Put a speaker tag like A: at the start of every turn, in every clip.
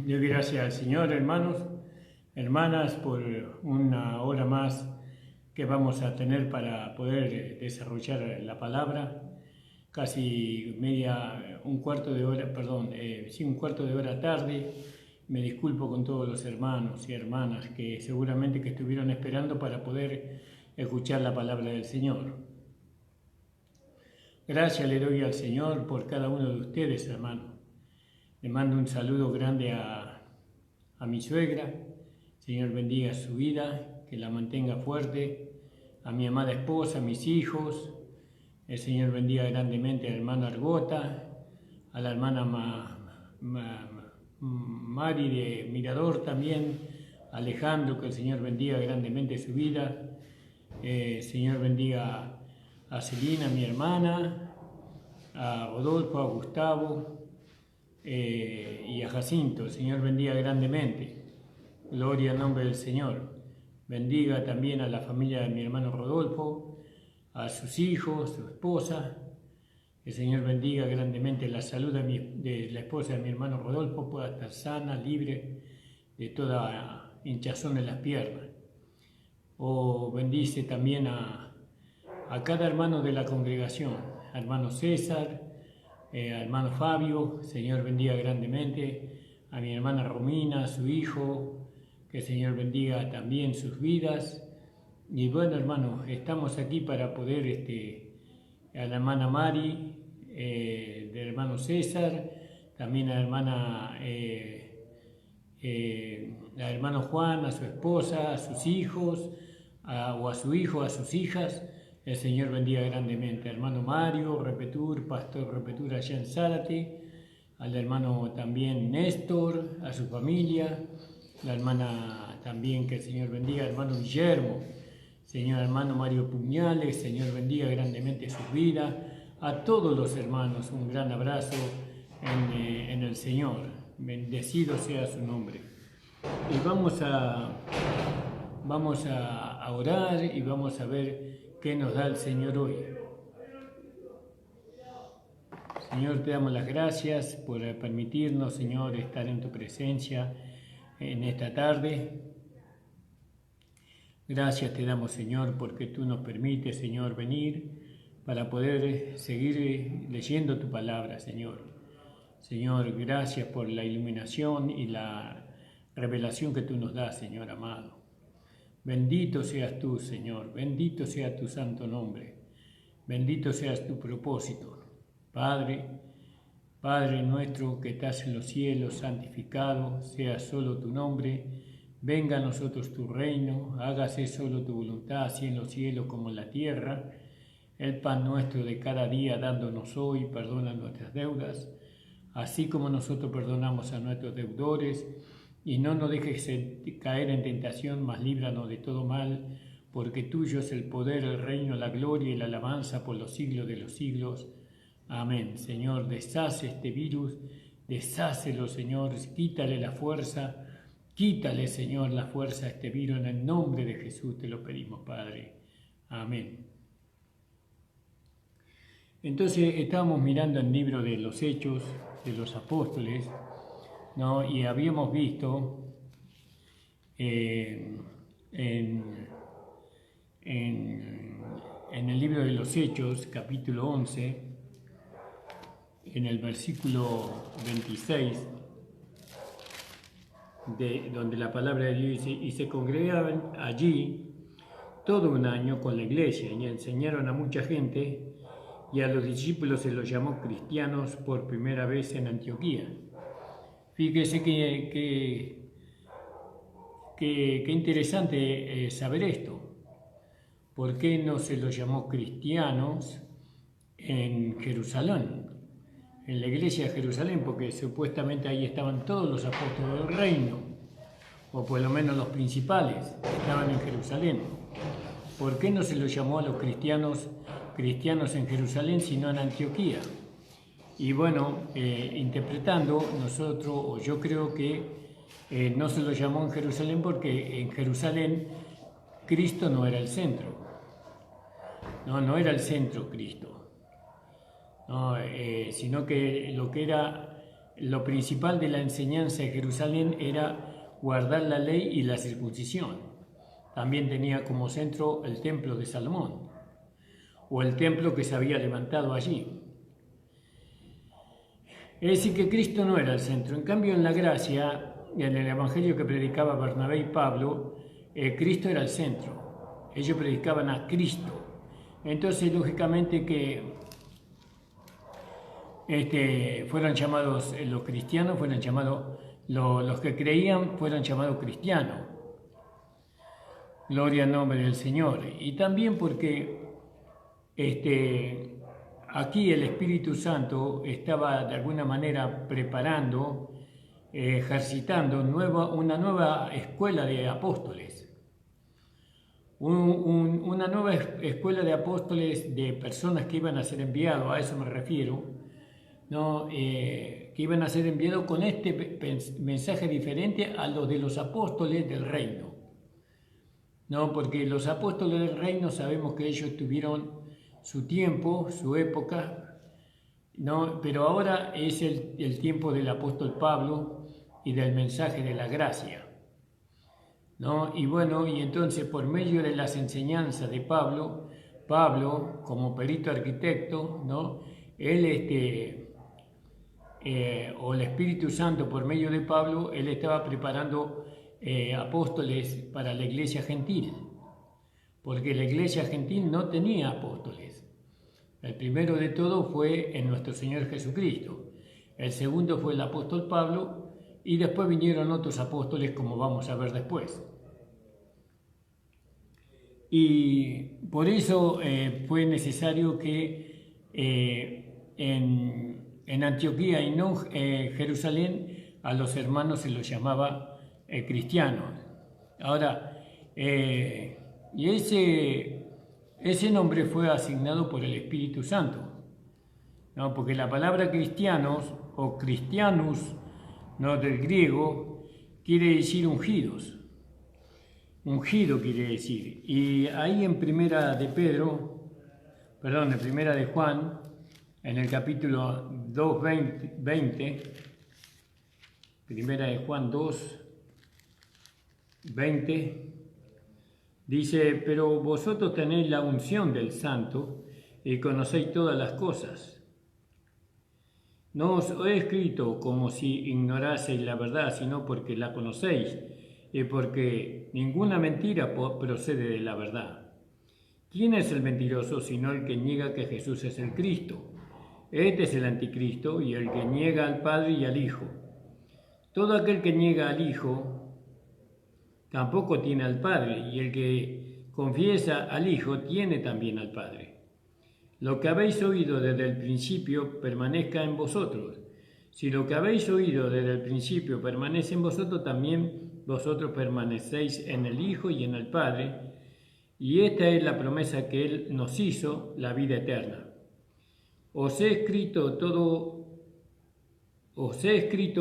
A: Doy gracias al Señor, hermanos, hermanas, por una hora más que vamos a tener para poder desarrollar la palabra. Casi un cuarto de hora, un cuarto de hora tarde. Me disculpo con todos los hermanos y hermanas que seguramente que estuvieron esperando para poder escuchar la palabra del Señor. Gracias le doy al Señor por cada uno de ustedes, hermanos. Le mando un saludo grande a mi suegra. Señor bendiga su vida, que la mantenga fuerte. A mi amada esposa, a mis hijos. El Señor bendiga grandemente a la hermana Argota, a la hermana Mari de Mirador también, a Alejandro, que el Señor bendiga grandemente su vida. Señor bendiga a Celina, mi hermana, a Rodolfo, a Gustavo y a Jacinto. El Señor bendiga grandemente. Gloria al nombre del Señor. Bendiga también a la familia de mi hermano Rodolfo, a sus hijos, su esposa. El Señor bendiga grandemente la salud de la esposa de mi hermano Rodolfo, pueda estar sana, libre de toda hinchazón en las piernas. Bendice también a cada hermano de la congregación, a hermano César, a hermano Fabio. Señor bendiga grandemente a mi hermana Romina, a su hijo, que el Señor bendiga también sus vidas. Y bueno, hermanos, estamos aquí para poder, a la hermana Mari, del hermano César, también a la hermano Juan, a su esposa, a sus hijos, o a su hijo, a sus hijas. El Señor bendiga grandemente. Hermano Mario Repetur, pastor Repetur allá en Zárate, al hermano también Néstor, a su familia, la hermana también, que el Señor bendiga, hermano Guillermo, Señor hermano Mario Puñales, Señor bendiga grandemente su vida. A todos los hermanos un gran abrazo en el Señor. Bendecido sea su nombre. Y vamos a orar y vamos a ver qué nos da el Señor hoy. Señor, te damos las gracias por permitirnos, Señor, estar en tu presencia en esta tarde. Gracias te damos, Señor, porque tú nos permites, Señor, venir para poder seguir leyendo tu palabra, Señor. Señor, gracias por la iluminación y la revelación que tú nos das, Señor amado. Bendito seas tú, Señor, bendito sea tu santo nombre, bendito seas tu propósito. Padre nuestro que estás en los cielos, santificado sea solo tu nombre. Venga a nosotros tu reino, hágase solo tu voluntad, así en los cielos como en la tierra. El pan nuestro de cada día, dándonos hoy, perdona nuestras deudas, así como nosotros perdonamos a nuestros deudores. Y no nos dejes caer en tentación, mas líbranos de todo mal, porque tuyo es el poder, el reino, la gloria y la alabanza por los siglos de los siglos. Amén. Señor, deshace este virus, deshácelo, Señor, quítale la fuerza. Quítale, Señor, la fuerza a este virus, en el nombre de Jesús te lo pedimos, Padre. Amén. Entonces, estábamos mirando el libro de los Hechos de los Apóstoles, ¿no? Y habíamos visto en el libro de los Hechos, capítulo 11, en el versículo 26, donde la palabra de Dios dice: y se congregaban allí todo un año con la iglesia y enseñaron a mucha gente, y a los discípulos se los llamó cristianos por primera vez en Antioquía. Fíjese que interesante saber esto. ¿Por qué no se los llamó cristianos en Jerusalén? En la iglesia de Jerusalén, porque supuestamente ahí estaban todos los apóstoles del reino, o por lo menos los principales estaban en Jerusalén. ¿Por qué no se los llamó a los cristianos en Jerusalén, sino en Antioquía? Y bueno, interpretando nosotros, o yo creo que no se los llamó en Jerusalén porque en Jerusalén Cristo no era el centro. No era el centro Cristo. No, sino que lo que era lo principal de la enseñanza de Jerusalén era guardar la ley y la circuncisión. También tenía como centro el templo de Salomón, o el templo que se había levantado allí. Es decir, que Cristo no era el centro. En cambio, en la gracia, en el evangelio que predicaba Bernabé y Pablo, Cristo era el centro. Ellos predicaban a Cristo. Entonces, lógicamente que fueron llamados los cristianos, fueron llamados los que creían, fueron llamados cristianos. Gloria al nombre del Señor. Y también porque aquí el Espíritu Santo estaba de alguna manera preparando, ejercitando una nueva escuela de apóstoles. Una nueva escuela de apóstoles, de personas que iban a ser enviados, a eso me refiero, ¿no? Que iban a ser enviados con este mensaje diferente a los de los apóstoles del reino. ¿No? Porque los apóstoles del reino sabemos que ellos tuvieron su tiempo, su época, ¿no? Pero ahora es el tiempo del apóstol Pablo y del mensaje de la gracia, ¿no? Y bueno, y entonces por medio de las enseñanzas de Pablo como perito arquitecto, ¿no? Él, o el Espíritu Santo por medio de Pablo, él estaba preparando apóstoles para la iglesia gentil, porque la iglesia gentil no tenía apóstoles. El primero de todo fue en nuestro Señor Jesucristo, el segundo fue el apóstol Pablo, y después vinieron otros apóstoles, como vamos a ver después. Y por eso fue necesario que en Antioquía y no Jerusalén a los hermanos se los llamaba cristianos. Ahora, y ese nombre fue asignado por el Espíritu Santo, ¿no? Porque la palabra cristianos o cristianus, ¿no? Del griego, quiere decir ungidos. Ungido quiere decir. Y ahí en primera de Juan, en el capítulo 2, 20, primera de Juan 2, 20, dice: pero vosotros tenéis la unción del Santo y conocéis todas las cosas. No os he escrito como si ignoraseis la verdad, sino porque la conocéis, y porque ninguna mentira procede de la verdad. ¿Quién es el mentiroso sino el que niega que Jesús es el Cristo? Este es el anticristo y el que niega al Padre y al Hijo. Todo aquel que niega al Hijo tampoco tiene al Padre, y el que confiesa al Hijo tiene también al Padre. Lo que habéis oído desde el principio permanezca en vosotros. Si lo que habéis oído desde el principio permanece en vosotros, también vosotros permanecéis en el Hijo y en el Padre, y esta es la promesa que Él nos hizo, la vida eterna. Os he escrito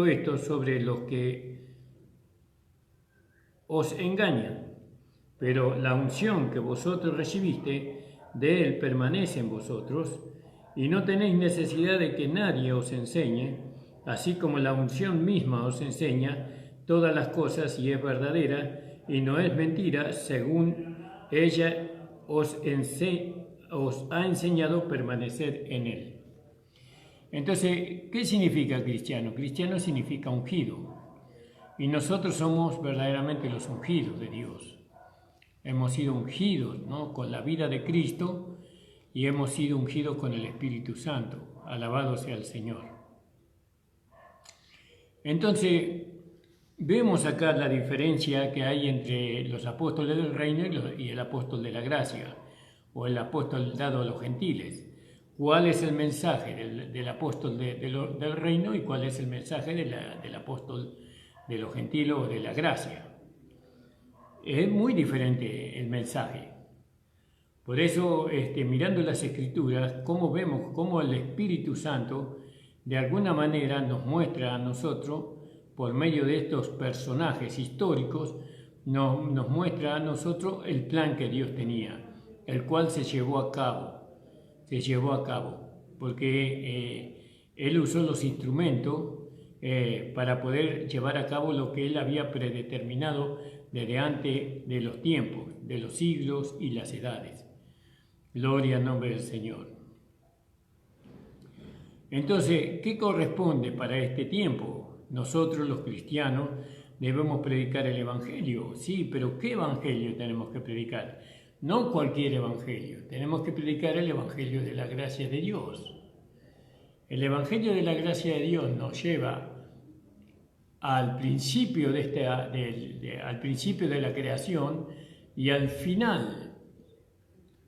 A: esto sobre los que os engañan, pero la unción que vosotros recibiste de Él permanece en vosotros, y no tenéis necesidad de que nadie os enseñe, así como la unción misma os enseña todas las cosas y es verdadera y no es mentira, según ella os ha enseñado a permanecer en Él. Entonces, ¿qué significa cristiano? Cristiano significa ungido, y nosotros somos verdaderamente los ungidos de Dios. Hemos sido ungidos, ¿no?, con la vida de Cristo, y hemos sido ungidos con el Espíritu Santo. Alabado sea el Señor. Entonces, vemos acá la diferencia que hay entre los apóstoles del reino y el apóstol de la gracia, o el apóstol dado a los gentiles. ¿Cuál es el mensaje del apóstol del reino y cuál es el mensaje del apóstol de los gentiles o de la gracia? Es muy diferente el mensaje. Por eso, mirando las Escrituras, vemos cómo el Espíritu Santo de alguna manera nos muestra a nosotros, por medio de estos personajes históricos, nos muestra a nosotros el plan que Dios tenía, el cual se llevó a cabo, porque Él usó los instrumentos para poder llevar a cabo lo que Él había predeterminado desde antes de los tiempos, de los siglos y las edades. Gloria al nombre del Señor. Entonces, ¿qué corresponde para este tiempo? Nosotros los cristianos debemos predicar el Evangelio. Sí, pero ¿qué Evangelio tenemos que predicar? No cualquier Evangelio. tenemos que predicar el Evangelio de la gracia de Dios. El Evangelio de la gracia de Dios nos lleva al principio al principio de la creación y al final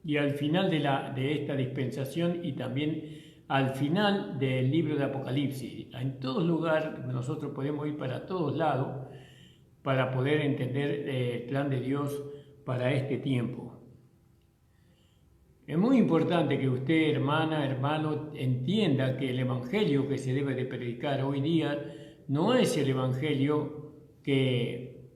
A: de esta dispensación, y también al final del libro de Apocalipsis. En todos lugares nosotros podemos ir para todos lados para poder entender el plan de Dios para este tiempo. Es muy importante que usted, hermana, hermano, entienda que el Evangelio que se debe de predicar hoy día no es el Evangelio que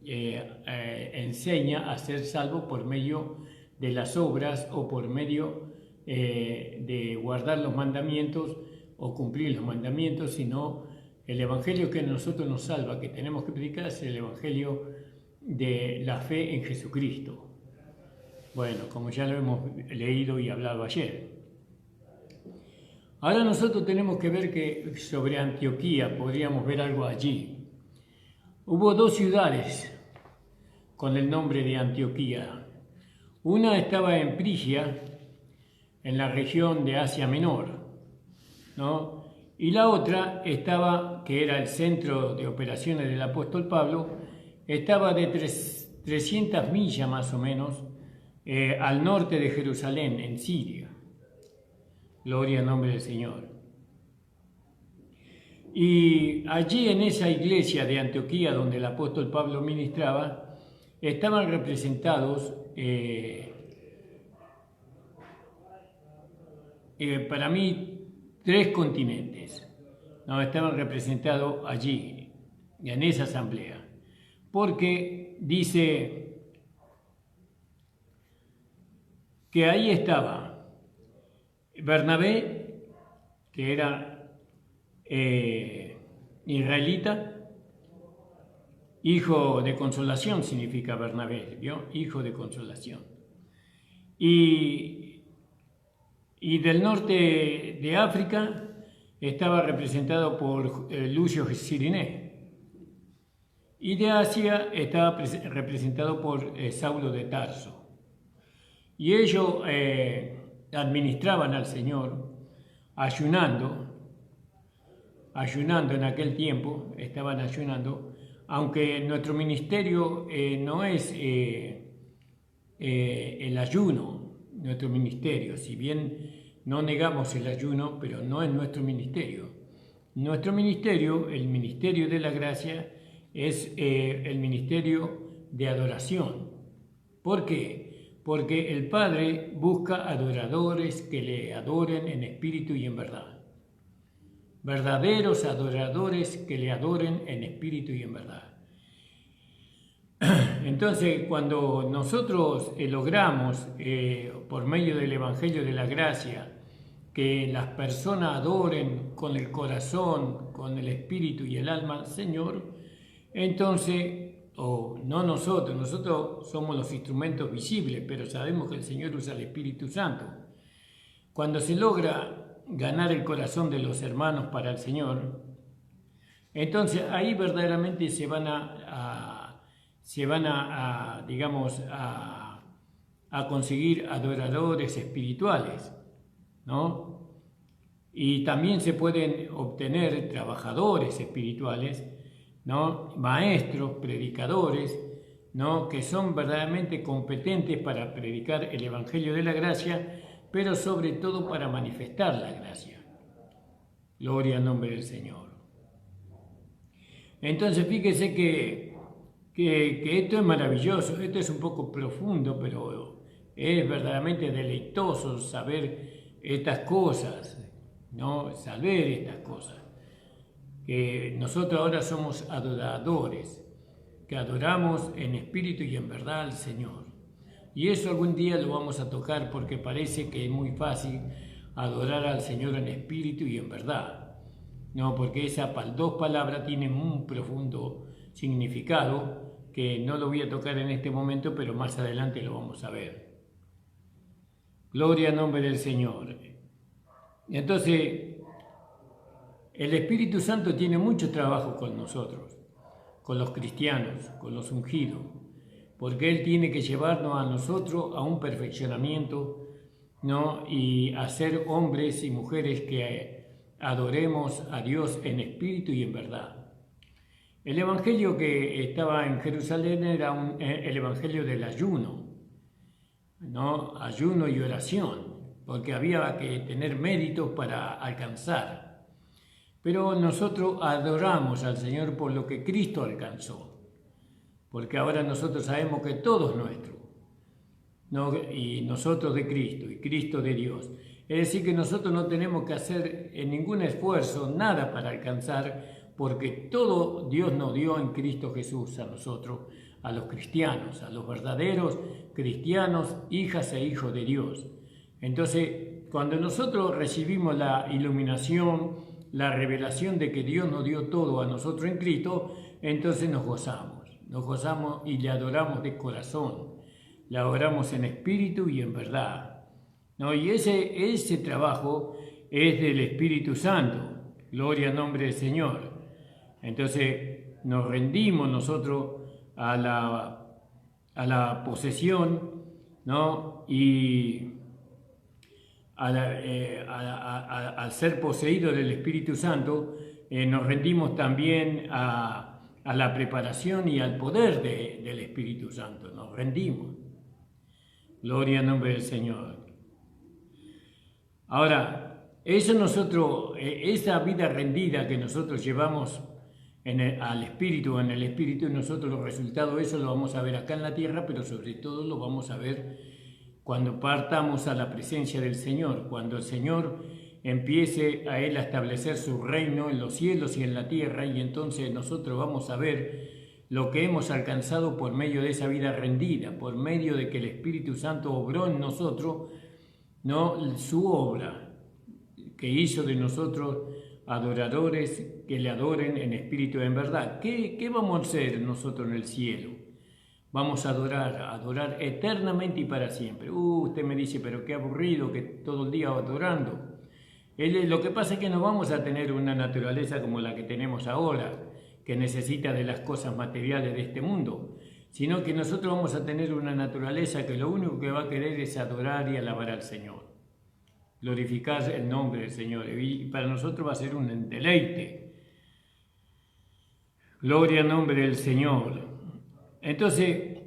A: enseña a ser salvo por medio de las obras o por medio de guardar los mandamientos o cumplir los mandamientos, sino el Evangelio que a nosotros nos salva, que tenemos que predicar, es el Evangelio de la fe en Jesucristo. Bueno, como ya lo hemos leído y hablado ayer. Ahora nosotros tenemos que ver que sobre Antioquía podríamos ver algo allí. Hubo dos ciudades con el nombre de Antioquía. Una estaba en Frigia, en la región de Asia Menor, ¿no? Y la otra estaba, que era el centro de operaciones del apóstol Pablo, estaba de 300 millas más o menos al norte de Jerusalén, en Siria. Gloria al nombre del Señor. Y allí en esa iglesia de Antioquía donde el apóstol Pablo ministraba, estaban representados para mí 3 continentes. No, estaban representados allí, en esa asamblea. Porque dice que ahí estaba Bernabé, que era israelita, hijo de consolación significa Bernabé, ¿vio? Hijo de consolación. Y del norte de África estaba representado por Lucio Ciriné. Y de Asia estaba representado por Saulo de Tarso. Y ellos administraban al Señor ayunando en aquel tiempo, estaban ayunando, aunque nuestro ministerio no es el ayuno, nuestro ministerio, si bien no negamos el ayuno, pero no es nuestro ministerio. Nuestro ministerio, el ministerio de la gracia, es el ministerio de adoración. ¿Por qué? Porque el Padre busca adoradores que le adoren en espíritu y en verdad. Verdaderos adoradores que le adoren en espíritu y en verdad. Entonces, cuando nosotros logramos, por medio del Evangelio de la Gracia, que las personas adoren con el corazón, con el espíritu y el alma al Señor, entonces, no nosotros somos los instrumentos visibles, pero sabemos que el Señor usa el Espíritu Santo. Cuando se logra ganar el corazón de los hermanos para el Señor, entonces ahí verdaderamente se van a conseguir adoradores espirituales, ¿no? Y también se pueden obtener trabajadores espirituales, ¿no? Maestros, predicadores, ¿no? Que son verdaderamente competentes para predicar el Evangelio de la gracia, pero sobre todo para manifestar la gracia. Gloria al nombre del Señor. Entonces fíjese que esto es maravilloso, esto es un poco profundo, pero es verdaderamente deleitoso saber estas cosas, ¿no? Saber estas cosas. Que nosotros ahora somos adoradores, que adoramos en espíritu y en verdad al Señor. Y eso algún día lo vamos a tocar porque parece que es muy fácil adorar al Señor en espíritu y en verdad. no, porque esas dos palabras tienen un profundo significado que no lo voy a tocar en este momento, pero más adelante lo vamos a ver. Gloria al nombre del Señor. Entonces, el Espíritu Santo tiene mucho trabajo con nosotros, con los cristianos, con los ungidos, porque Él tiene que llevarnos a nosotros a un perfeccionamiento, ¿no? Y a ser hombres y mujeres que adoremos a Dios en espíritu y en verdad. El evangelio que estaba en Jerusalén era el evangelio del ayuno, ¿no? Ayuno y oración, porque había que tener méritos para alcanzar. Pero nosotros adoramos al Señor por lo que Cristo alcanzó, porque ahora nosotros sabemos que todo es nuestro, ¿no? Y nosotros de Cristo y Cristo de Dios. Es decir, que nosotros no tenemos que hacer ningún esfuerzo, nada para alcanzar, porque todo Dios nos dio en Cristo Jesús a nosotros, a los cristianos, a los verdaderos cristianos, hijas e hijos de Dios. Entonces, cuando nosotros recibimos la iluminación, la revelación de que Dios nos dio todo a nosotros en Cristo, entonces nos gozamos y le adoramos de corazón, le adoramos en espíritu y en verdad, ¿no? Y ese trabajo es del Espíritu Santo, gloria al nombre del Señor. Entonces nos rendimos nosotros a la posesión, ¿no? Y al ser poseídos del Espíritu Santo, nos rendimos también a la preparación y al poder del Espíritu Santo, nos rendimos. Gloria al nombre del Señor. Ahora, esa vida rendida que nosotros llevamos al Espíritu, en el Espíritu, nosotros los resultados de eso lo vamos a ver acá en la tierra, pero sobre todo lo vamos a ver cuando partamos a la presencia del Señor, cuando el Señor empiece a Él a establecer su reino en los cielos y en la tierra, y entonces nosotros vamos a ver lo que hemos alcanzado por medio de esa vida rendida, por medio de que el Espíritu Santo obró en nosotros, ¿no? Su obra, que hizo de nosotros adoradores que le adoren en espíritu y en verdad. ¿Qué vamos a hacer nosotros en el cielo? Vamos a adorar eternamente y para siempre. Usted me dice, pero qué aburrido que todo el día adorando. Lo que pasa es que no vamos a tener una naturaleza como la que tenemos ahora, que necesita de las cosas materiales de este mundo, sino que nosotros vamos a tener una naturaleza que lo único que va a querer es adorar y alabar al Señor, glorificar el nombre del Señor, y para nosotros va a ser un deleite. Gloria al nombre del Señor. Entonces,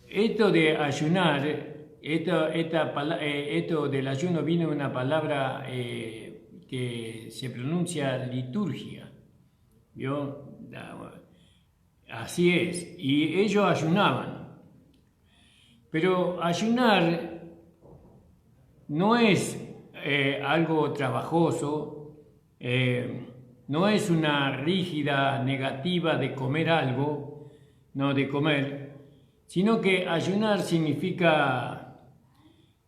A: esto de ayunar, esto del ayuno viene de una palabra que se pronuncia liturgia, ¿vio? Así es, y ellos ayunaban, pero ayunar no es algo trabajoso, no es una rígida negativa de comer algo, no de comer, sino que ayunar significa,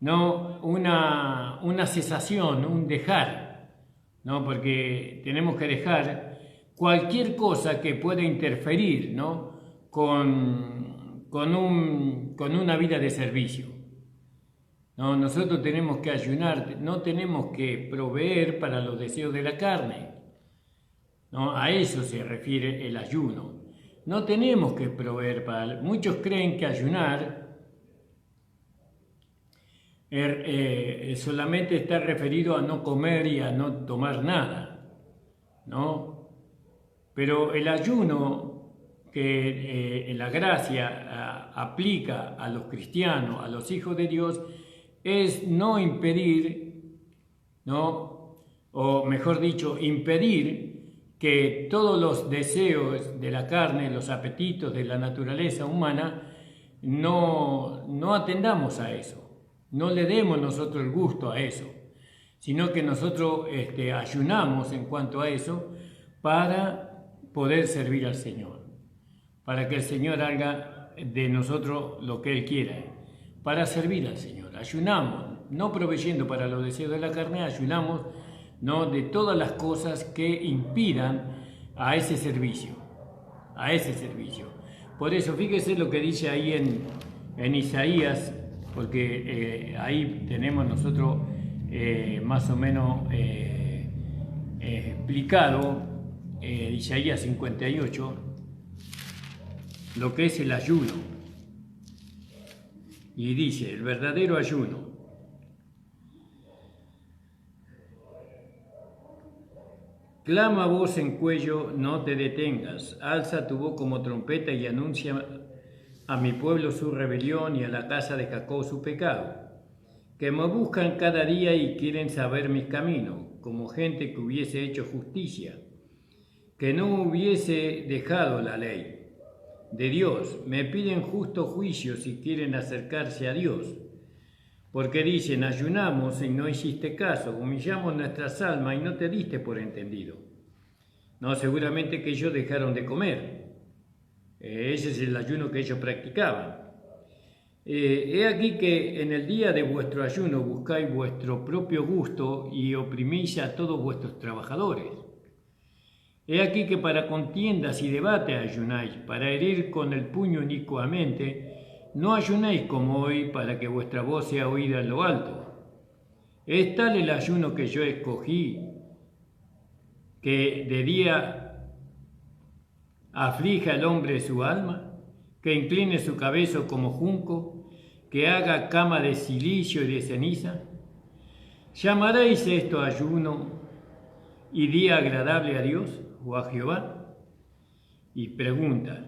A: ¿no? una cesación, un dejar, ¿no? Porque tenemos que dejar cualquier cosa que pueda interferir, ¿no? con una vida de servicio. No, nosotros tenemos que ayunar, no tenemos que proveer para los deseos de la carne, ¿no? A eso se refiere el ayuno. No tenemos que proveer para... Muchos creen que ayunar solamente está referido a no comer y a no tomar nada, ¿no? Pero el ayuno que la gracia aplica a los cristianos, a los hijos de Dios, es no impedir, ¿no? O mejor dicho, impedir que todos los deseos de la carne, los apetitos de la naturaleza humana, no atendamos a eso, no le demos nosotros el gusto a eso, sino que nosotros ayunamos en cuanto a eso para poder servir al Señor, para que el Señor haga de nosotros lo que Él quiera, para servir al Señor. Ayunamos, no proveyendo para los deseos de la carne, ayunamos ¿no? De todas las cosas que impidan a ese servicio, Por eso, fíjese lo que dice ahí en Isaías, porque ahí tenemos nosotros más o menos explicado, Isaías 58, lo que es el ayuno. Y dice, el verdadero ayuno. Clama voz en cuello, no te detengas, alza tu voz como trompeta y anuncia a mi pueblo su rebelión y a la casa de Jacob su pecado, que me buscan cada día y quieren saber mis caminos, como gente que hubiese hecho justicia, que no hubiese dejado la ley de Dios, me piden justo juicio si quieren acercarse a Dios. Porque dicen, ayunamos y no hiciste caso, humillamos nuestras almas y no te diste por entendido. No, seguramente que ellos dejaron de comer. Ese es el ayuno que ellos practicaban. He aquí que en el día de vuestro ayuno buscáis vuestro propio gusto y oprimís a todos vuestros trabajadores. He aquí que para contiendas y debate ayunáis, para herir con el puño inicuamente. No ayunéis como hoy para que vuestra voz sea oída en lo alto. Es tal el ayuno que yo escogí, que de día aflija al hombre su alma, que incline su cabeza como junco, que haga cama de cilicio y de ceniza. ¿Llamaréis esto ayuno y día agradable a Dios o a Jehová? Y pregunta,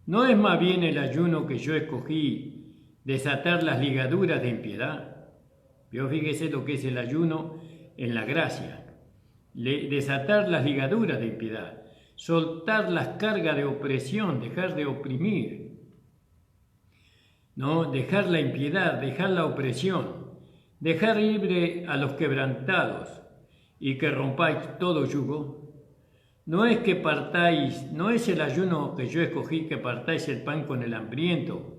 A: ¿no es más bien el ayuno que yo escogí desatar las ligaduras de impiedad? Yo fíjese lo que es el ayuno en la gracia. Desatar las ligaduras de impiedad, soltar las cargas de opresión, dejar de oprimir, ¿no? Dejar la impiedad, dejar la opresión, dejar libre a los quebrantados y que rompáis todo yugo. No es que partáis, no es el ayuno que yo escogí que partáis el pan con el hambriento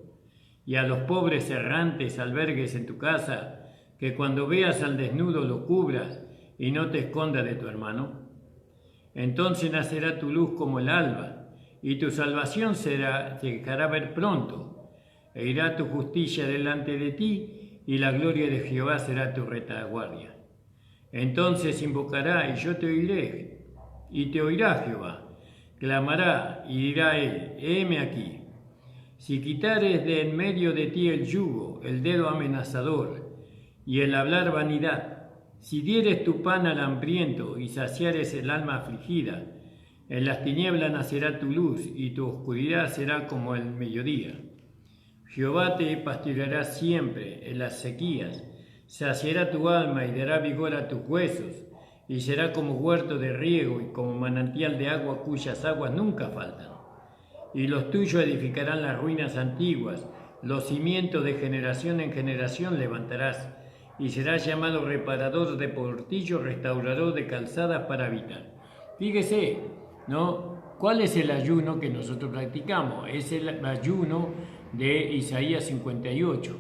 A: y a los pobres errantes albergues en tu casa, que cuando veas al desnudo lo cubras y no te escondas de tu hermano. Entonces nacerá tu luz como el alba y tu salvación se dejará ver pronto, e irá tu justicia delante de ti y la gloria de Jehová será tu retaguardia. Entonces invocará y yo te oiré. Y te oirá Jehová, clamará y dirá él, heme aquí. Si quitares de en medio de ti el yugo, el dedo amenazador y el hablar vanidad, si dieres tu pan al hambriento y saciares el alma afligida, en las tinieblas nacerá tu luz y tu oscuridad será como el mediodía. Jehová te pastoreará siempre en las sequías, saciará tu alma y dará vigor a tus huesos, y será como huerto de riego y como manantial de agua cuyas aguas nunca faltan. Y los tuyos edificarán las ruinas antiguas, los cimientos de generación en generación levantarás, y serás llamado reparador de portillos, restaurador de calzadas para habitar. Fíjese, ¿no? ¿Cuál es el ayuno que nosotros practicamos? Es el ayuno de Isaías 58.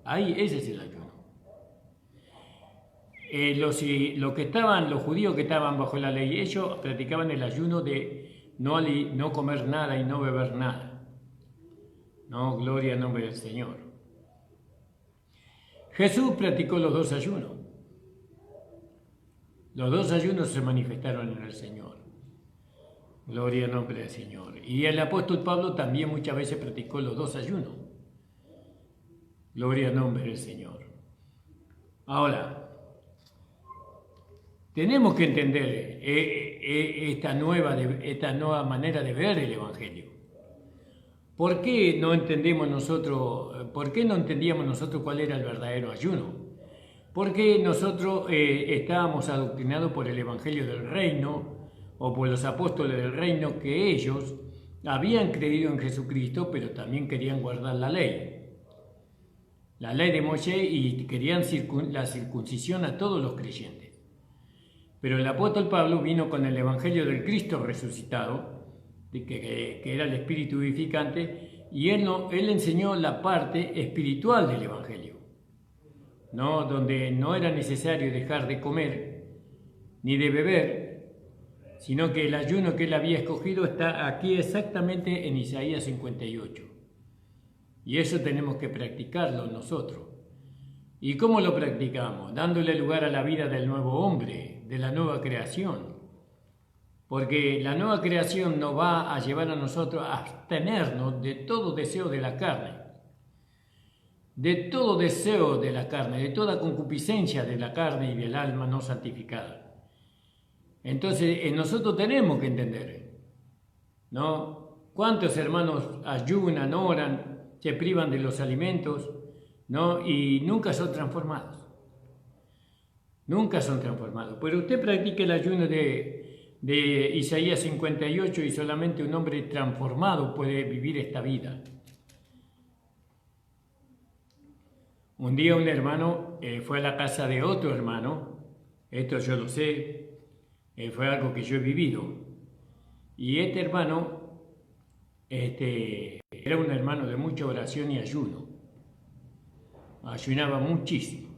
A: Ahí, ese es el ayuno. Los judíos que estaban bajo la ley, ellos practicaban el ayuno de no comer nada y no beber nada. No, gloria al nombre del Señor. Jesús practicó los dos ayunos. Los dos ayunos se manifestaron en el Señor. Gloria al nombre del Señor. Y el apóstol Pablo también muchas veces practicó los dos ayunos. Gloria al nombre del Señor. Ahora, tenemos que entender esta nueva manera de ver el Evangelio. ¿Por qué no entendíamos nosotros cuál era el verdadero ayuno? Porque nosotros estábamos adoctrinados por el Evangelio del Reino o por los apóstoles del Reino, que ellos habían creído en Jesucristo, pero también querían guardar la ley de Moisés, y querían la circuncisión a todos los creyentes. Pero el apóstol Pablo vino con el Evangelio del Cristo resucitado, que era el Espíritu vivificante, y él enseñó la parte espiritual del Evangelio, ¿no? Donde no era necesario dejar de comer, ni de beber, sino que el ayuno que él había escogido está aquí exactamente en Isaías 58. Y eso tenemos que practicarlo nosotros. ¿Y cómo lo practicamos? Dándole lugar a la vida del nuevo hombre, de la nueva creación. Porque la nueva creación nos va a llevar a nosotros a abstenernos de todo deseo de la carne, de todo deseo de la carne, de toda concupiscencia de la carne y del alma no santificada. Entonces, nosotros tenemos que entender, ¿no? ¿Cuántos hermanos ayunan, oran, se privan de los alimentos, ¿no? Y nunca son transformados? Nunca son transformados. Pero usted practique el ayuno de Isaías 58 y solamente un hombre transformado puede vivir esta vida. Un día un hermano fue a la casa de otro hermano, esto yo lo sé, fue algo que yo he vivido, y este hermano era un hermano de mucha oración y ayuno, ayunaba muchísimo,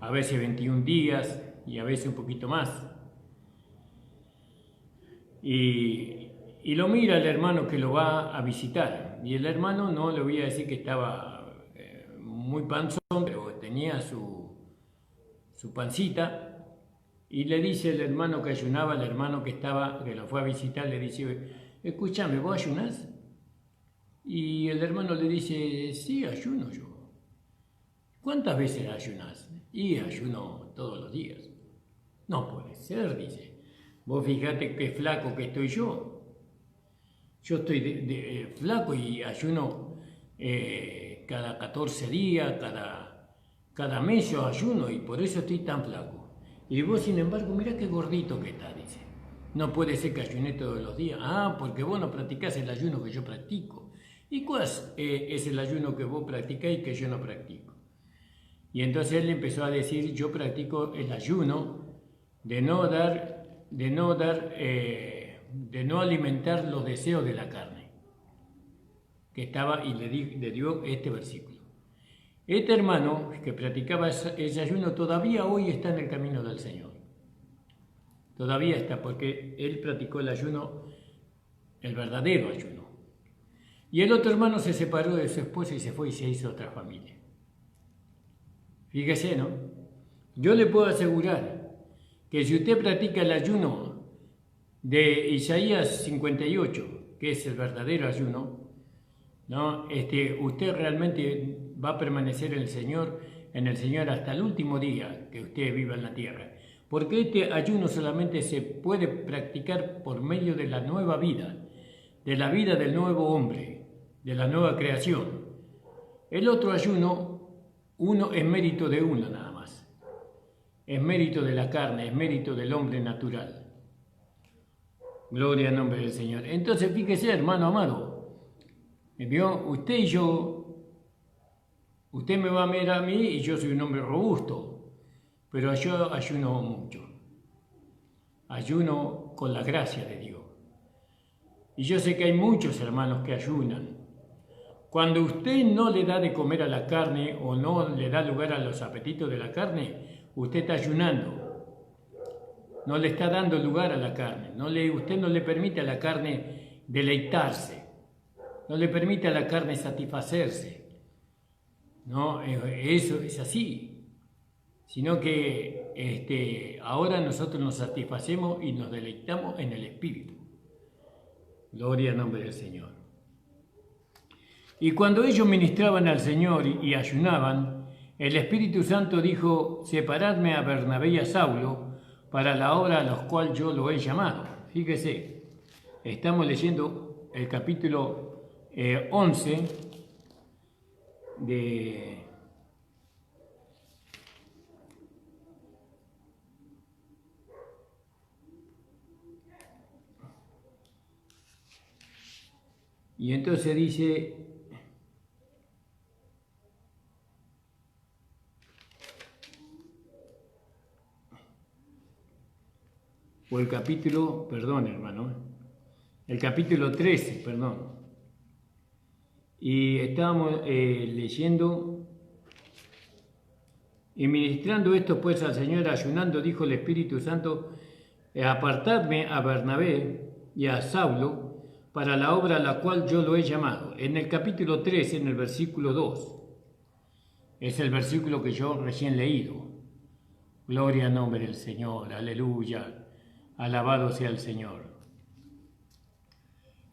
A: a veces 21 días y a veces un poquito más. Y lo mira el hermano que lo va a visitar. Y el hermano, no le voy a decir que estaba muy panzón, pero tenía su pancita. Y le dice el hermano que ayunaba, el hermano que lo fue a visitar, le dice: escúchame, ¿vos ayunás? Y el hermano le dice: sí, ayuno yo. ¿Cuántas veces ayunás? Y ayuno todos los días. No puede ser, dice. Vos fijate qué flaco que estoy yo. Yo estoy flaco y ayuno cada 14 días, cada mes yo ayuno y por eso estoy tan flaco. Y vos, sin embargo, mirá qué gordito que está, dice. No puede ser que ayuné todos los días. Ah, porque vos no practicás el ayuno que yo practico. ¿Y cuál es el ayuno que vos practicáis y que yo no practico? Y entonces él empezó a decir: yo practico el ayuno de no alimentar los deseos de la carne, que estaba, y le dio este versículo. Este hermano que practicaba ese ayuno todavía hoy está en el camino del Señor, todavía está, porque él practicó el ayuno, el verdadero ayuno. Y el otro hermano se separó de su esposa y se fue y se hizo otra familia. Fíjese, ¿no? Yo le puedo asegurar que si usted practica el ayuno de Isaías 58, que es el verdadero ayuno, ¿no? Usted realmente va a permanecer en el Señor hasta el último día que usted viva en la tierra. Porque este ayuno solamente se puede practicar por medio de la nueva vida, de la vida del nuevo hombre, de la nueva creación. El otro ayuno, uno es mérito de uno nada más. Es mérito de la carne, es mérito del hombre natural. Gloria al nombre del Señor. Entonces, fíjese, hermano amado, ¿vio? Usted y yo, usted me va a ver a mí y yo soy un hombre robusto, pero yo ayuno mucho. Ayuno con la gracia de Dios. Y yo sé que hay muchos hermanos que ayunan. Cuando usted no le da de comer a la carne o no le da lugar a los apetitos de la carne, usted está ayunando. No le está dando lugar a la carne. Usted no le permite a la carne deleitarse. No le permite a la carne satisfacerse. No, eso es así. Sino que ahora nosotros nos satisfacemos y nos deleitamos en el Espíritu. Gloria al nombre del Señor. Y cuando ellos ministraban al Señor y ayunaban, el Espíritu Santo dijo: separadme a Bernabé y a Saulo para la obra a la cual yo lo he llamado. Fíjese, estamos leyendo el capítulo 11 de... Y entonces dice... o el capítulo, perdón hermano, el capítulo 13, perdón. Y estábamos leyendo Y ministrando esto pues al Señor, ayunando, dijo el Espíritu Santo, apartadme a Bernabé y a Saulo para la obra a la cual yo lo he llamado. En el capítulo 3, en el versículo 2, es el versículo que yo recién leído. Gloria al nombre del Señor, aleluya, alabado sea el Señor.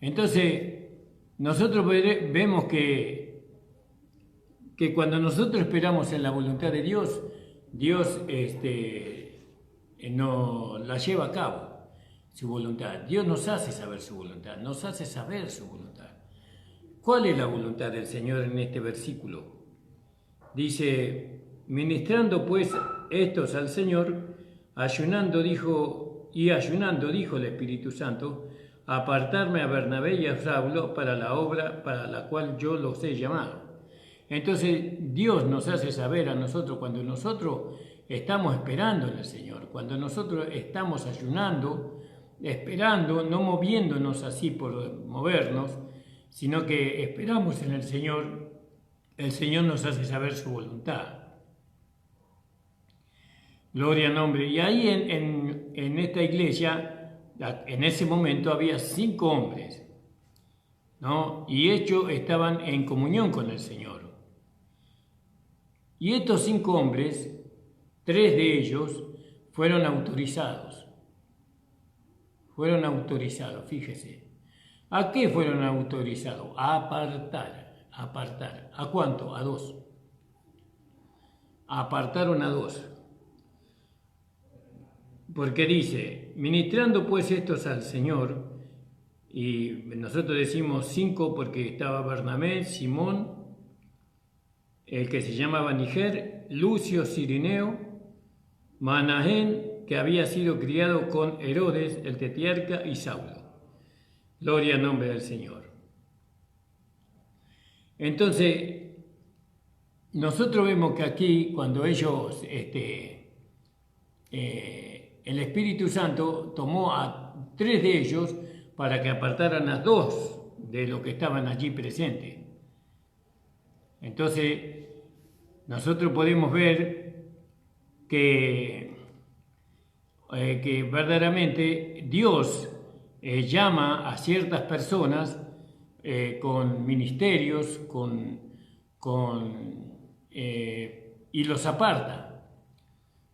A: Entonces, nosotros vemos que cuando nosotros esperamos en la voluntad de Dios, Dios no la lleva a cabo, su voluntad. Dios nos hace saber su voluntad, nos hace saber su voluntad. ¿Cuál es la voluntad del Señor en este versículo? Dice, ministrando pues estos al Señor, ayunando dijo el Espíritu Santo, apartarme a Bernabé y a Saulo para la obra para la cual yo los he llamado. Entonces Dios nos hace saber a nosotros cuando nosotros estamos esperando en el Señor, cuando nosotros estamos ayunando, esperando, no moviéndonos así por movernos, sino que esperamos en el Señor nos hace saber su voluntad. Gloria al nombre. Y ahí en esta iglesia, en ese momento había 5 hombres, ¿no? Y ellos estaban en comunión con el Señor. Y estos 5 hombres, 3 de ellos fueron autorizados. Fueron autorizados, fíjese. ¿A qué fueron autorizados? A apartar. ¿A cuánto? A 2. Apartaron a 2. Porque dice, ministrando pues estos al Señor, y nosotros decimos 5 porque estaba Bernabé, Simón, el que se llamaba Niger, Lucio Cirineo, Manahén, que había sido criado con Herodes, el tetrarca, y Saulo. Gloria al nombre del Señor. Entonces, nosotros vemos que aquí, cuando ellos, el Espíritu Santo tomó a 3 de ellos para que apartaran a 2 de los que estaban allí presentes. Entonces, nosotros podemos ver que verdaderamente Dios llama a ciertas personas con ministerios, y los aparta.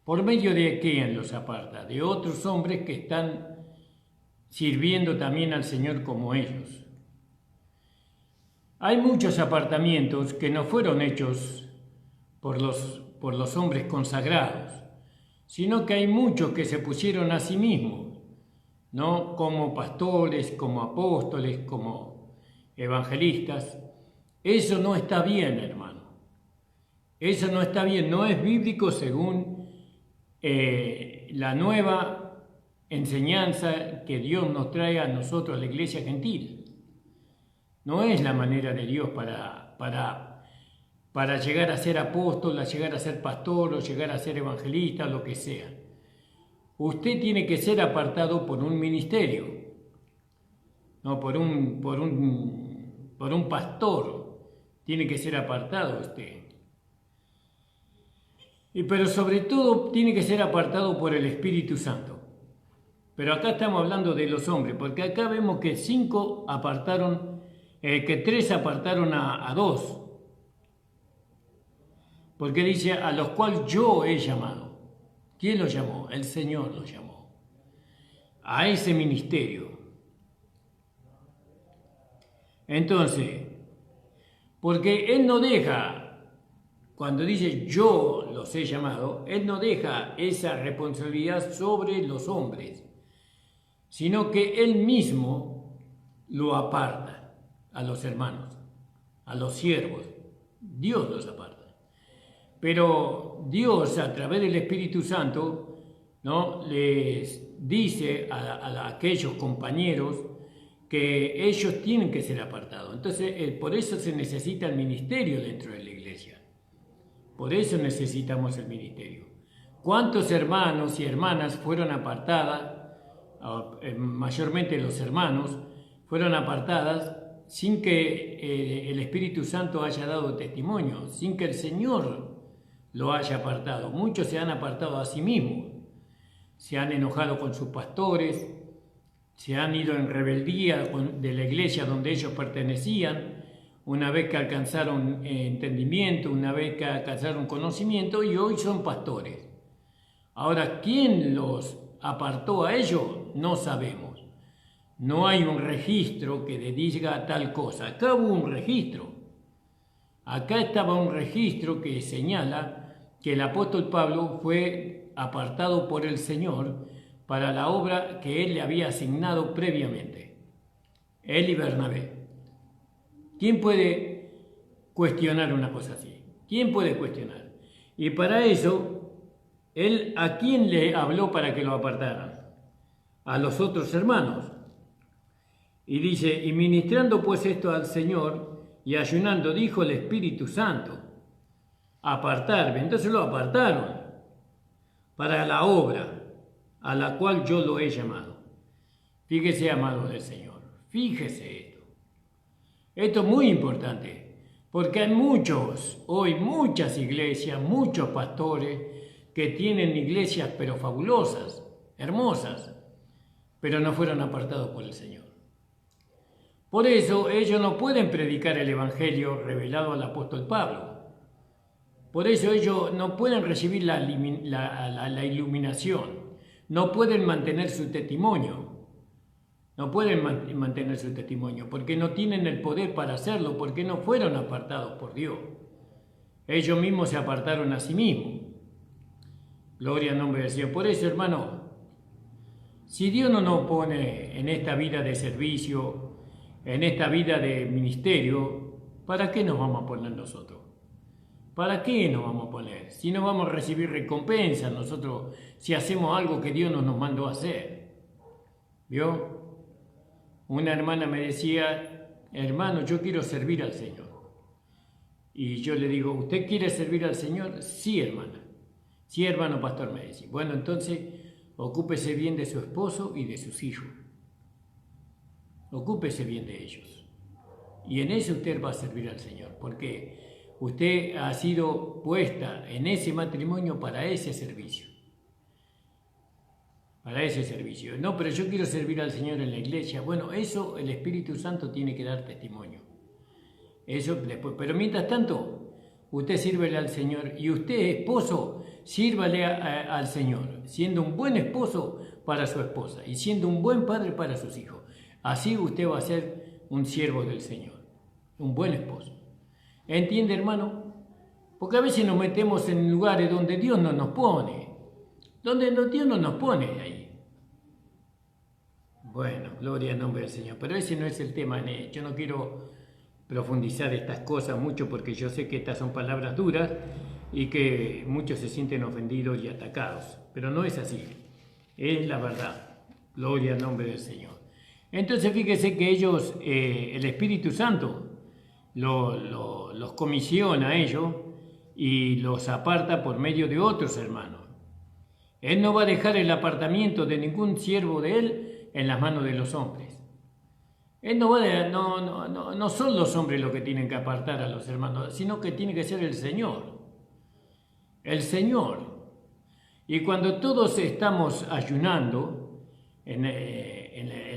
A: ¿Por medio de quién los aparta? De otros hombres que están sirviendo también al Señor como ellos. Hay muchos apartamientos que no fueron hechos por los hombres consagrados, sino que hay muchos que se pusieron a sí mismos, ¿no? Como pastores, como apóstoles, como evangelistas. Eso no está bien, hermano. Eso no está bien, no es bíblico según la nueva enseñanza que Dios nos trae a nosotros, a la iglesia gentil. No es la manera de Dios para llegar a ser apóstol, a llegar a ser pastor o llegar a ser evangelista, lo que sea. Usted tiene que ser apartado por un ministerio, no por un pastor. Tiene que ser apartado usted. Pero sobre todo tiene que ser apartado por el Espíritu Santo. Pero acá estamos hablando de los hombres, porque acá vemos que 5 apartaron, que 3 apartaron a 2. Porque dice, a los cuales yo he llamado. ¿Quién los llamó? El Señor los llamó. A ese ministerio. Entonces, porque Él no deja, cuando dice yo los he llamado, Él no deja esa responsabilidad sobre los hombres, sino que Él mismo lo aparta a los hermanos, a los siervos. Dios los aparta. Pero Dios, a través del Espíritu Santo, ¿no?, les dice a aquellos compañeros que ellos tienen que ser apartados. Entonces, por eso se necesita el ministerio dentro de la iglesia. Por eso necesitamos el ministerio. ¿Cuántos hermanos y hermanas fueron apartadas? Mayormente los hermanos fueron apartadas sin que el Espíritu Santo haya dado testimonio, sin que el Señor lo haya apartado. Muchos se han apartado a sí mismos, se han enojado con sus pastores, se han ido en rebeldía de la iglesia donde ellos pertenecían, una vez que alcanzaron entendimiento, una vez que alcanzaron conocimiento, y hoy son pastores. Ahora, ¿quién los apartó a ellos? No sabemos. No hay un registro que le diga tal cosa. Acá hubo un registro. Acá estaba un registro que señala que el apóstol Pablo fue apartado por el Señor para la obra que él le había asignado previamente. Él y Bernabé. ¿Quién puede cuestionar una cosa así? ¿Quién puede cuestionar? Y para eso, él, ¿a quién le habló para que lo apartaran? A los otros hermanos. Y dice, y ministrando pues esto al Señor y ayunando, dijo el Espíritu Santo, apartarme. Entonces lo apartaron para la obra a la cual yo lo he llamado. Fíjese, amado del Señor, fíjese esto. Esto es muy importante, porque hay hoy muchas iglesias, muchos pastores que tienen iglesias pero fabulosas, hermosas, pero no fueron apartados por el Señor. Por eso ellos no pueden predicar el evangelio revelado al apóstol Pablo. Por eso ellos no pueden recibir la iluminación, no pueden mantener su testimonio. No pueden mantener su testimonio porque no tienen el poder para hacerlo, porque no fueron apartados por Dios. Ellos mismos se apartaron a sí mismos. Gloria al nombre del Señor. Por eso, hermano, si Dios no nos pone en esta vida de servicio, en esta vida de ministerio, ¿para qué nos vamos a poner nosotros? ¿Para qué nos vamos a poner? Si no vamos a recibir recompensa nosotros, si hacemos algo que Dios no nos mandó a hacer. ¿Vio? Una hermana me decía, hermano, yo quiero servir al Señor. Y yo le digo, ¿usted quiere servir al Señor? Sí, hermana. Sí, hermano pastor, me decía. Bueno, entonces, ocúpese bien de su esposo y de sus hijos. Ocúpese bien de ellos. Y en eso usted va a servir al Señor, porque usted ha sido puesta en ese matrimonio para ese servicio. Para ese servicio. No, pero yo quiero servir al Señor en la iglesia. Bueno, eso el Espíritu Santo tiene que dar testimonio. Eso después. Pero mientras tanto, usted sírvele al Señor y usted, esposo, sírvale al Señor, siendo un buen esposo para su esposa y siendo un buen padre para sus hijos. Así usted va a ser un siervo del Señor, un buen esposo. ¿Entiende, hermano? Porque a veces nos metemos en lugares donde Dios no nos pone. Donde Dios no nos pone ahí. Bueno, gloria al nombre del Señor. Pero ese no es el tema. Yo no quiero profundizar estas cosas mucho porque yo sé que estas son palabras duras y que muchos se sienten ofendidos y atacados. Pero no es así. Es la verdad. Gloria al nombre del Señor. Entonces fíjese que ellos, el Espíritu Santo, los comisiona a ellos y los aparta por medio de otros hermanos. Él no va a dejar el apartamiento de ningún siervo de él en las manos de los hombres. Él no son los hombres los que tienen que apartar a los hermanos, sino que tiene que ser el Señor. El Señor. Y cuando todos estamos ayunando en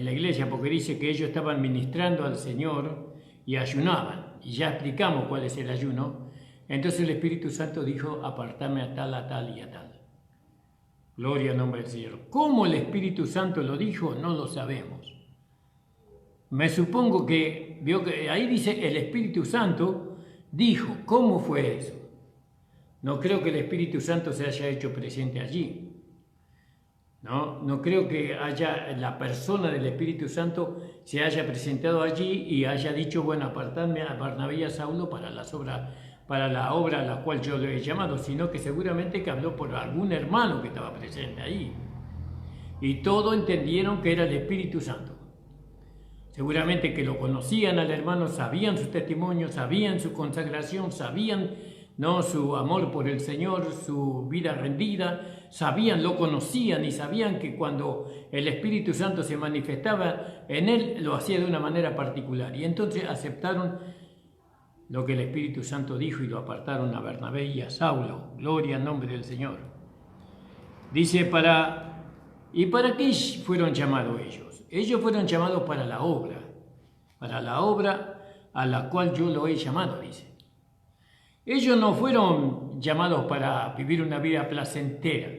A: la iglesia, porque dice que ellos estaban ministrando al Señor y ayunaban, y ya explicamos cuál es el ayuno, entonces el Espíritu Santo dijo, apartame a tal y a tal. Gloria al nombre del Señor. ¿Cómo el Espíritu Santo lo dijo? No lo sabemos. Me supongo que, vio que ahí dice el Espíritu Santo dijo. ¿Cómo fue eso? No creo que el Espíritu Santo se haya hecho presente allí. No creo que la persona del Espíritu Santo se haya presentado allí y haya dicho, bueno, apartadme a Barnabé y a Saulo para la obra a la cual yo le he llamado, sino que seguramente que habló por algún hermano que estaba presente ahí. Y todos entendieron que era el Espíritu Santo. Seguramente que lo conocían al hermano, sabían su testimonio, sabían su consagración, sabían su amor por el Señor, su vida rendida, lo conocían y sabían que cuando el Espíritu Santo se manifestaba en él, lo hacía de una manera particular. Y entonces aceptaron lo que el Espíritu Santo dijo y lo apartaron a Bernabé y a Saulo. Gloria al nombre del Señor. Dice, ¿y para qué fueron llamados ellos? Ellos fueron llamados para la obra a la cual yo lo he llamado, dice. Ellos no fueron llamados para vivir una vida placentera,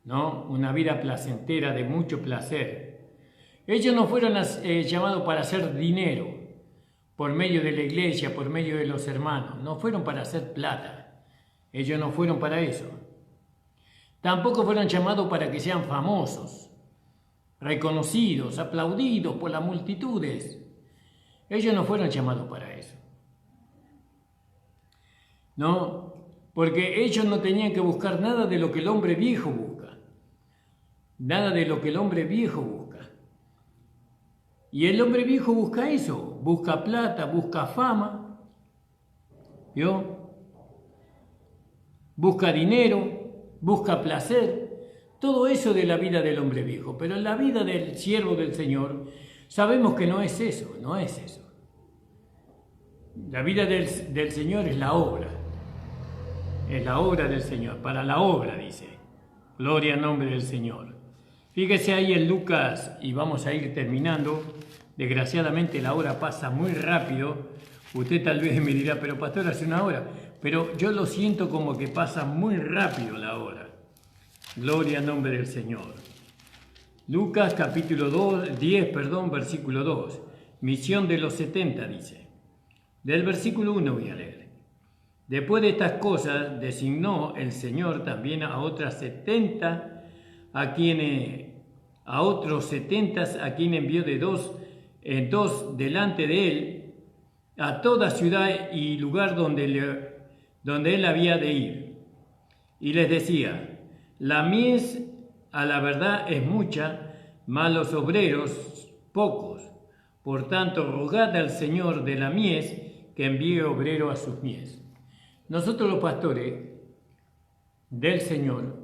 A: ¿no? Una vida placentera de mucho placer. Ellos no fueron llamados para hacer dinero por medio de la iglesia, por medio de los hermanos. No fueron para hacer plata. Ellos no fueron para eso. Tampoco fueron llamados para que sean famosos, reconocidos, aplaudidos por las multitudes. Ellos no fueron llamados para eso. No, porque ellos no tenían que buscar nada de lo que el hombre viejo busca. Nada de lo que el hombre viejo busca. Y el hombre viejo busca eso, busca plata, busca fama, ¿vio? Busca dinero, busca placer, todo eso de la vida del hombre viejo. Pero en la vida del siervo del Señor sabemos que no es eso, no es eso. La vida del Señor es la obra del Señor, para la obra, dice. Gloria al nombre del Señor. Fíjese ahí en Lucas, y vamos a ir terminando. Desgraciadamente la hora pasa muy rápido. Usted tal vez me dirá, pero pastor, hace una hora. Pero yo lo siento como que pasa muy rápido la hora. Gloria al nombre del Señor. Lucas capítulo 10, versículo 2. Misión de los 70, dice. Del versículo 1 voy a leer. Después de estas cosas, designó el Señor también a otras 70, a otros 70 a quien envió de dos delante de él, a toda ciudad y lugar donde él había de ir. Y les decía, la mies a la verdad es mucha, mas los obreros pocos. Por tanto, rogad al Señor de la mies que envíe obrero a sus mies. Nosotros los pastores del Señor,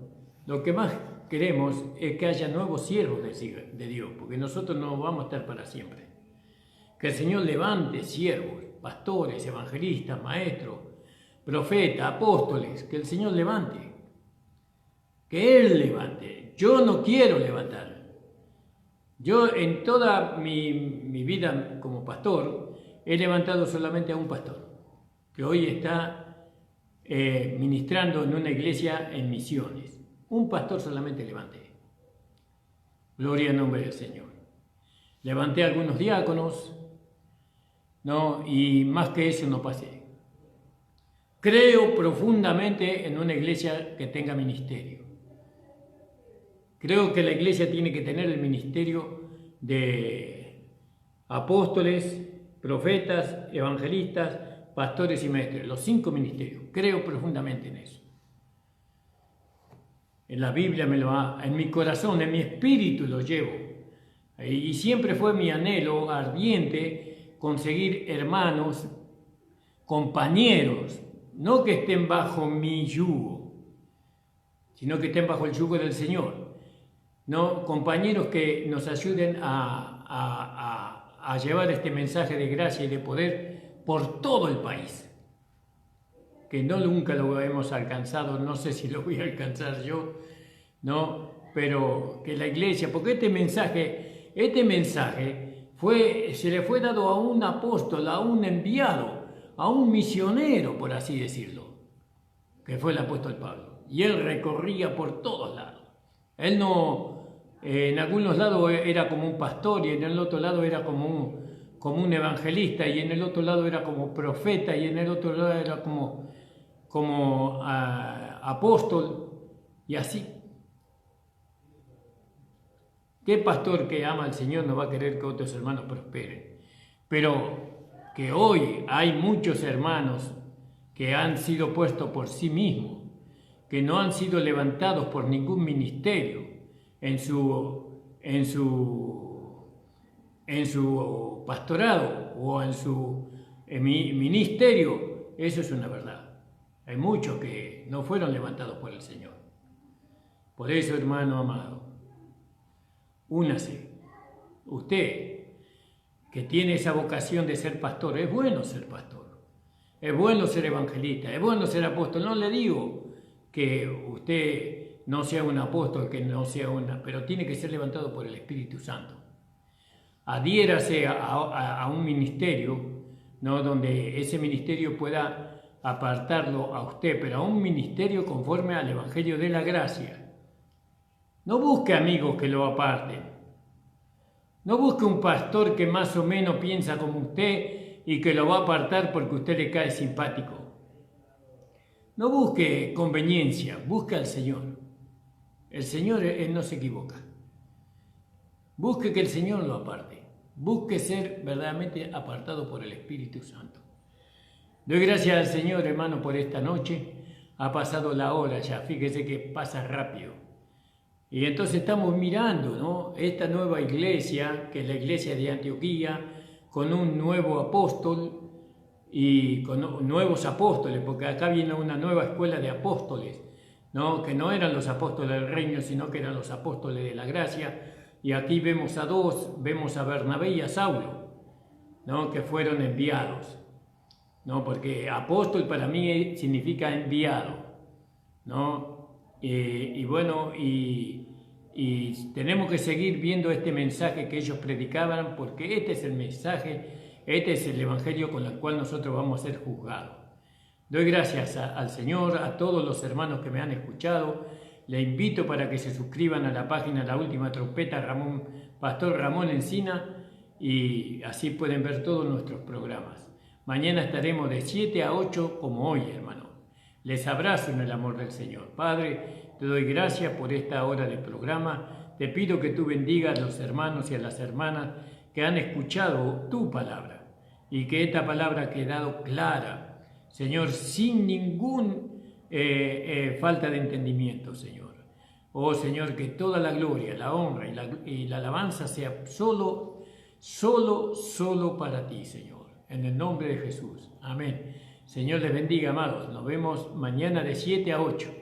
A: lo que más queremos es que haya nuevos siervos de Dios, porque nosotros no vamos a estar para siempre. Que el Señor levante siervos, pastores, evangelistas, maestros, profetas, apóstoles, que el Señor levante. Que Él levante. Yo no quiero levantar. Yo en toda mi vida como pastor he levantado solamente a un pastor, que hoy está ministrando en una iglesia en Misiones. Un pastor solamente levanté. Gloria al nombre del Señor. Levanté a algunos diáconos, ¿no? Y más que eso no pasé. Creo profundamente en una iglesia que tenga ministerio. Creo que la iglesia tiene que tener el ministerio de apóstoles, profetas, evangelistas, pastores y maestros, los 5 ministerios. Creo profundamente en eso. En la Biblia en mi corazón, en mi espíritu lo llevo. Y siempre fue mi anhelo ardiente conseguir hermanos, compañeros, no que estén bajo mi yugo, sino que estén bajo el yugo del Señor. No, compañeros que nos ayuden a llevar este mensaje de gracia y de poder por todo el país, que nunca lo hemos alcanzado, no sé si lo voy a alcanzar yo, ¿no? Pero que la iglesia, porque este mensaje se le fue dado a un apóstol, a un enviado, a un misionero, por así decirlo, que fue el apóstol Pablo, y él recorría por todos lados. Él no, en algunos lados era como un pastor y en el otro lado era como un evangelista, y en el otro lado era como profeta, y en el otro lado era como apóstol, y así. ¿Qué pastor que ama al Señor no va a querer que otros hermanos prosperen? Pero que hoy hay muchos hermanos que han sido puestos por sí mismos, que no han sido levantados por ningún ministerio en su pastorado o en su ministerio. Eso es una verdad. Hay muchos que no fueron levantados por el Señor. Por eso, hermano amado, únase. Usted que tiene esa vocación de ser pastor. Es bueno ser pastor, es bueno ser evangelista, es bueno ser apóstol. No le digo que usted no sea un apóstol, que no sea pero tiene que ser levantado por el Espíritu Santo. Adhiérase a un ministerio, ¿no? Donde ese ministerio pueda apartarlo a usted, pero a un ministerio conforme al Evangelio de la Gracia. No busque amigos que lo aparten. No busque un pastor que más o menos piensa como usted y que lo va a apartar porque usted le cae simpático. No busque conveniencia, busque al Señor. El Señor, Él no se equivoca. Busque que el Señor lo aparte. Busque ser verdaderamente apartado por el Espíritu Santo. Doy gracias al Señor, hermano, por esta noche. Ha pasado la hora ya, fíjese que pasa rápido. Y entonces estamos mirando, ¿no?, esta nueva iglesia, que es la iglesia de Antioquía, con un nuevo apóstol y con nuevos apóstoles, porque acá viene una nueva escuela de apóstoles, ¿no?, que no eran los apóstoles del reino, sino que eran los apóstoles de la gracia. Y aquí vemos a dos, vemos a Bernabé y a Saulo, ¿no?, que fueron enviados, ¿no?, porque apóstol para mí significa enviado, ¿no? Y tenemos que seguir viendo este mensaje que ellos predicaban, porque este es el mensaje, este es el evangelio con el cual nosotros vamos a ser juzgados. Doy gracias al Señor, a todos los hermanos que me han escuchado. Le invito para que se suscriban a la página La Última Trompeta, Pastor Ramón Encina, y así pueden ver todos nuestros programas. Mañana estaremos de 7 a 8 como hoy, hermano. Les abrazo en el amor del Señor. Padre, te doy gracias por esta hora de programa. Te pido que tú bendigas a los hermanos y a las hermanas que han escuchado tu palabra y que esta palabra ha quedado clara, Señor, sin ningún falta de entendimiento, Señor. Oh, Señor, que toda la gloria, la honra y la alabanza sea solo para ti, Señor. En el nombre de Jesús. Amén. Señor les bendiga, amados. Nos vemos mañana de 7 a 8.